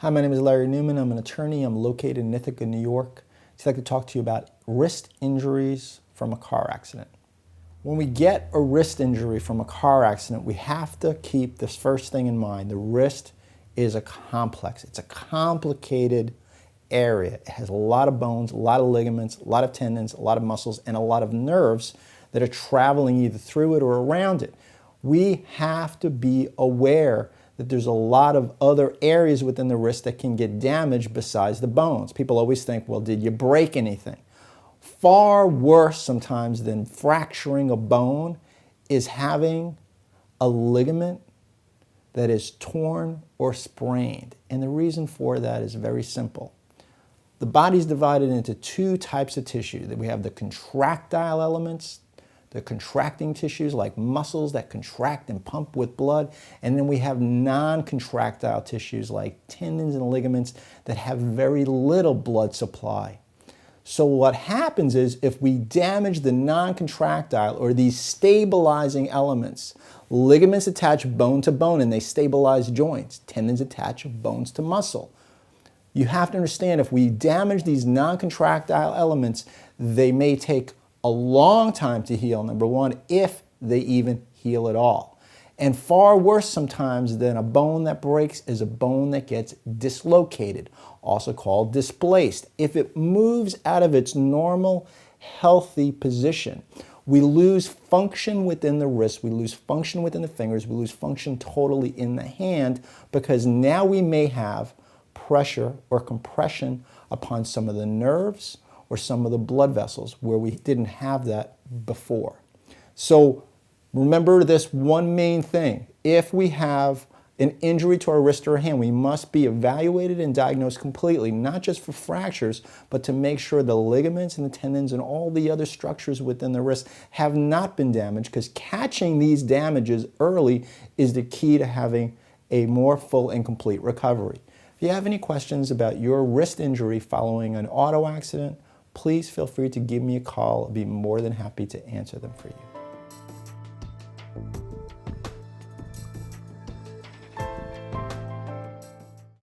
Hi, my name is Larry Newman. I'm an attorney. I'm located in Ithaca, New York. I'd like to talk to you about wrist injuries from a car accident. When we get a wrist injury from a car accident, we have to keep this first thing in mind. The wrist is a complex. It's a complicated area. It has a lot of bones, a lot of ligaments, a lot of tendons, a lot of muscles, and a lot of nerves that are traveling either through it or around it. We have to be aware that there's a lot of other areas within the wrist that can get damaged besides the bones. People always think, well, did you break anything? Far worse sometimes than fracturing a bone is having a ligament that is torn or sprained. And the reason for that is very simple. The body is divided into two types of tissue. We have the contractile elements, the contracting tissues like muscles that contract and pump with blood. And then we have non-contractile tissues like tendons and ligaments that have very little blood supply. So what happens is if we damage the non-contractile or these stabilizing elements, ligaments attach bone to bone and they stabilize joints. Tendons attach bones to muscle. You have to understand if we damage these non-contractile elements, they may take a long time to heal, number one, if they even heal at all. And far worse sometimes than a bone that breaks is a bone that gets dislocated, also called displaced. If it moves out of its normal, healthy position, we lose function within the wrist, we lose function within the fingers, we lose function totally in the hand because now we may have pressure or compression upon some of the nerves or some of the blood vessels where we didn't have that before. So remember this one main thing. If we have an injury to our wrist or hand, we must be evaluated and diagnosed completely, not just for fractures, but to make sure the ligaments and the tendons and all the other structures within the wrist have not been damaged, because catching these damages early is the key to having a more full and complete recovery. If you have any questions about your wrist injury following an auto accident, please feel free to give me a call. I'll be more than happy to answer them for you.